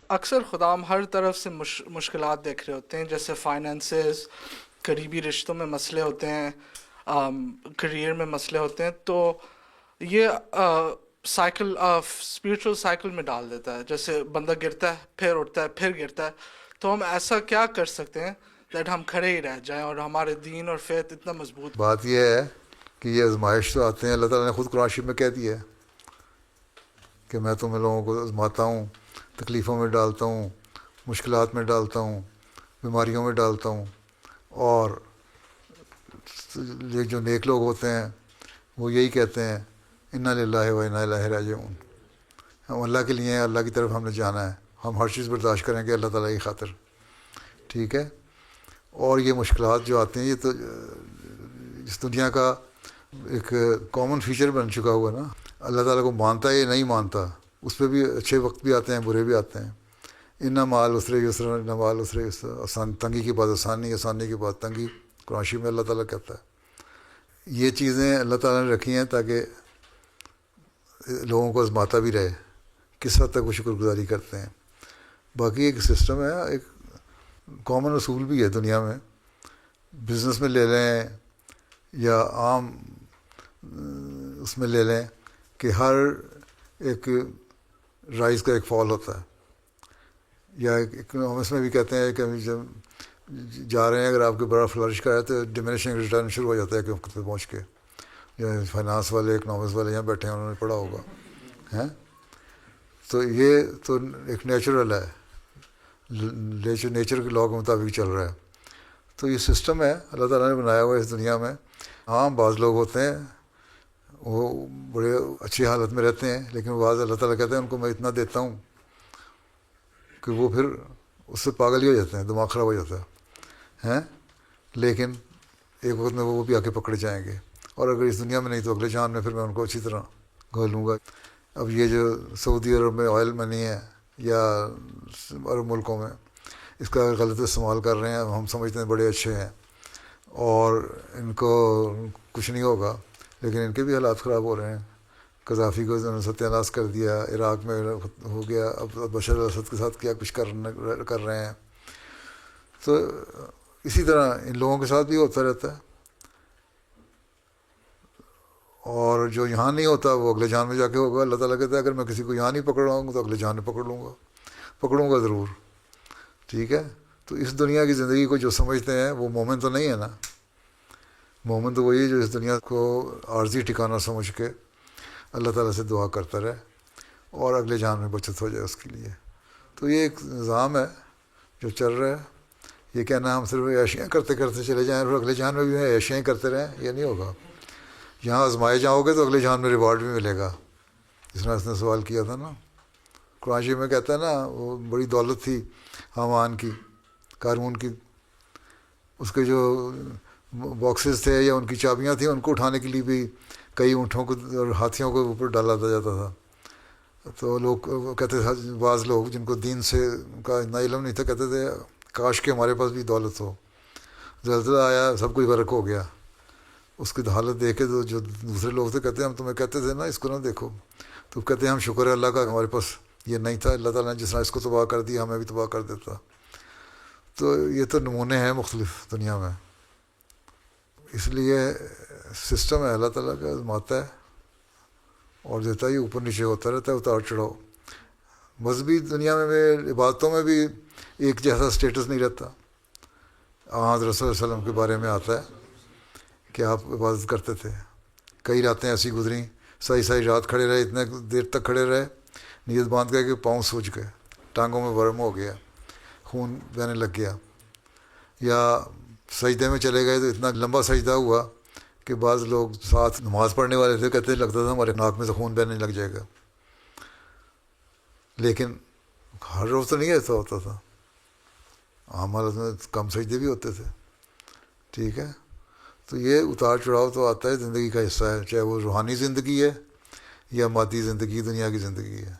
اکثر خدا ہم ہر طرف سے مشکلات دیکھ رہے ہوتے ہیں، جیسے فائنینسز، قریبی رشتوں میں مسئلے ہوتے ہیں، کریئر میں مسئلے ہوتے ہیں، تو یہ سائیکل اسپریچول سائیکل میں ڈال دیتا ہے، جیسے بندہ گرتا ہے پھر اٹھتا ہے پھر گرتا ہے. تو ہم ایسا کیا کر سکتے ہیں دیٹ ہم کھڑے ہی رہ جائیں اور ہمارے دین اور فیت اتنا مضبوط؟ بات یہ ہے کہ یہ آزمائش تو آتے ہیں، اللہ تعالیٰ نے خود قرآن شریف میں کہہ دیا ہے کہ میں تم لوگوں کو آزماتا ہوں، تکلیفوں میں ڈالتا ہوں، مشکلات میں ڈالتا ہوں، بیماریوں میں ڈالتا ہوں. اور یہ جو نیک لوگ ہوتے ہیں وہ یہی کہتے ہیں انا للہ و انا الیہ راجعون، ہم اللہ کے لیے ہیں، اللہ کی طرف ہم نے جانا ہے، ہم ہر چیز برداشت کریں گے اللہ تعالیٰ کی خاطر. ٹھیک ہے. اور یہ مشکلات جو آتے ہیں یہ تو اس دنیا کا ایک کامن فیچر بن چکا ہوا نا. اللہ تعالیٰ کو مانتا ہے یا نہیں مانتا، اس پہ بھی اچھے وقت بھی آتے ہیں، برے بھی آتے ہیں. ان مع العسر یسرا، ان مع العسر یسرا، آسان تنگی کے بعد آسانی، آسانی کے بعد تنگی، قرآن شریف میں اللہ تعالیٰ کہتا ہے. یہ چیزیں اللہ تعالیٰ نے رکھی ہیں تاکہ لوگوں کو آزماتا بھی رہے کس حد تک وہ شکر گزاری کرتے ہیں. باقی ایک سسٹم ہے، ایک کامن اصول بھی ہے دنیا میں، بزنس میں لے لیں یا عام اس میں لے لیں، کہ ہر ایک رائز کا ایک فال ہوتا ہے. یا اکنامکس میں بھی کہتے ہیں کہ جب جا رہے ہیں اگر آپ کے بڑا فلرش کر رہا ہے تو ڈیمینشنگ ریٹرن شروع ہو جاتا ہے کہ وقت پہ پہنچ کے. یا فائنانس والے، اکنامکس والے یہاں بیٹھے ہیں، انہوں نے پڑھا ہوگا ہیں. تو یہ تو ایک نیچرل ہے، نیچر کے لاء کے مطابق چل رہا ہے. تو یہ سسٹم ہے اللہ تعالیٰ نے بنایا ہوا ہے اس دنیا میں. ہاں بعض لوگ ہوتے ہیں وہ بڑے اچھی حالت میں رہتے ہیں، لیکن بعض اللہ تعالیٰ کہتے ہیں ان کو میں اتنا دیتا ہوں کہ وہ پھر اس سے پاگل ہی ہو جاتے ہیں، دماغ خراب ہو جاتا ہے. لیکن ایک وقت میں وہ بھی آ کے پکڑے جائیں گے، اور اگر اس دنیا میں نہیں تو اگلے جان میں پھر میں ان کو اچھی طرح گھولوں گا. اب یہ جو سعودی عرب میں آئل منی ہے یا عرب ملکوں میں، اس کا غلط استعمال کر رہے ہیں، ہم سمجھتے ہیں بڑے اچھے ہیں اور ان کو کچھ نہیں ہوگا، لیکن ان کے بھی حالات خراب ہو رہے ہیں. قذافی کو انہوں نے ستیہ ناش کر دیا، عراق میں ہو گیا، اب بشار الاسد کے ساتھ کیا کچھ کر رہے ہیں. تو اسی طرح ان لوگوں کے ساتھ بھی ہوتا رہتا ہے، اور جو یہاں نہیں ہوتا وہ اگلے جان میں جا کے ہوگا. اللہ تعالیٰ کہتا ہے اگر میں کسی کو یہاں نہیں پکڑ رہا ہوں تو اگلے جان میں پکڑوں گا ضرور. ٹھیک ہے. تو اس دنیا کی زندگی کو جو سمجھتے ہیں وہ مومن تو نہیں ہے نا. مومن تو وہی ہے جو اس دنیا کو عارضی ٹھکانہ سمجھ کے اللہ تعالیٰ سے دعا کرتا رہے اور اگلے جان میں بچت ہو جائے اس کے لیے. تو یہ ایک نظام ہے جو چل رہا ہے. یہ کہنا ہم صرف عیاشیاں کرتے کرتے چلے جائیں اور اگلے جان میں بھی عیاشیاں کرتے رہیں، یہ نہیں ہوگا. یہاں آزمائے جاؤ گے تو اگلے جان میں ریوارڈ بھی ملے گا. جس طرح اس نے سوال کیا تھا نا، قرآن شریف میں کہتا ہے نا وہ بڑی دولت تھی حامان کی، قارون کی، اس کے جو باکسز تھے یا ان کی چابیاں تھیں ان کو اٹھانے کے لیے بھی کئی اونٹوں کو اور ہاتھیوں کو اوپر ڈالا جاتا تھا. تو لوگ کہتے تھے، بعض لوگ جن کو دین سے کا اتنا علم نہیں تھا کہتے تھے کاش کہ ہمارے پاس بھی دولت ہو. زلزلہ آیا سب کچھ غرق ہو گیا. اس کی حالت دیکھ کے تو جو دوسرے لوگ تھے کہتے ہیں ہم تمہیں کہتے تھے نا اس کو نہ دیکھو. تو کہتے ہیں ہم شکر ہے اللہ کا ہمارے پاس یہ نہیں تھا، اللہ تعالیٰ نے جس طرح اس کو تباہ کر دیا ہمیں بھی تباہ کر دیتا. تو یہ تو نمونے ہیں مختلف دنیا میں. اس لیے سسٹم ہے اللہ تعالیٰ کا، آزماتا ہے اور دیتا ہی، اوپر نیچے ہوتا رہتا ہے، اتار چڑھاؤ. مذہبی دنیا میں عبادتوں میں بھی ایک جیسا سٹیٹس نہیں رہتا. حضرت صلی اللہ علیہ وسلم کے بارے میں آتا ہے کہ آپ عبادت کرتے تھے، کئی راتیں ایسی گزریں، ساری رات کھڑے رہے، اتنے دیر تک کھڑے رہے، نیت باندھ گئے کہ پاؤں سوج گئے، ٹانگوں میں ورم ہو گیا، خون بہنے لگ گیا. یا سجدے میں چلے گئے تو اتنا لمبا سجدہ ہوا کہ بعض لوگ ساتھ نماز پڑھنے والے تھے کہتے لگتا تھا ہمارے ناک میں سے خون بہنے لگ جائے گا. لیکن ہر روز تو نہیں ایسا ہوتا تھا، عام حالت میں کم سجدے بھی ہوتے تھے. ٹھیک ہے. تو یہ اتار چڑھاؤ تو آتا ہے، زندگی کا حصہ ہے، چاہے وہ روحانی زندگی ہے یا مادی زندگی، دنیا کی زندگی ہے.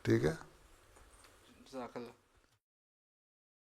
ٹھیک ہے. جزاک اللہ.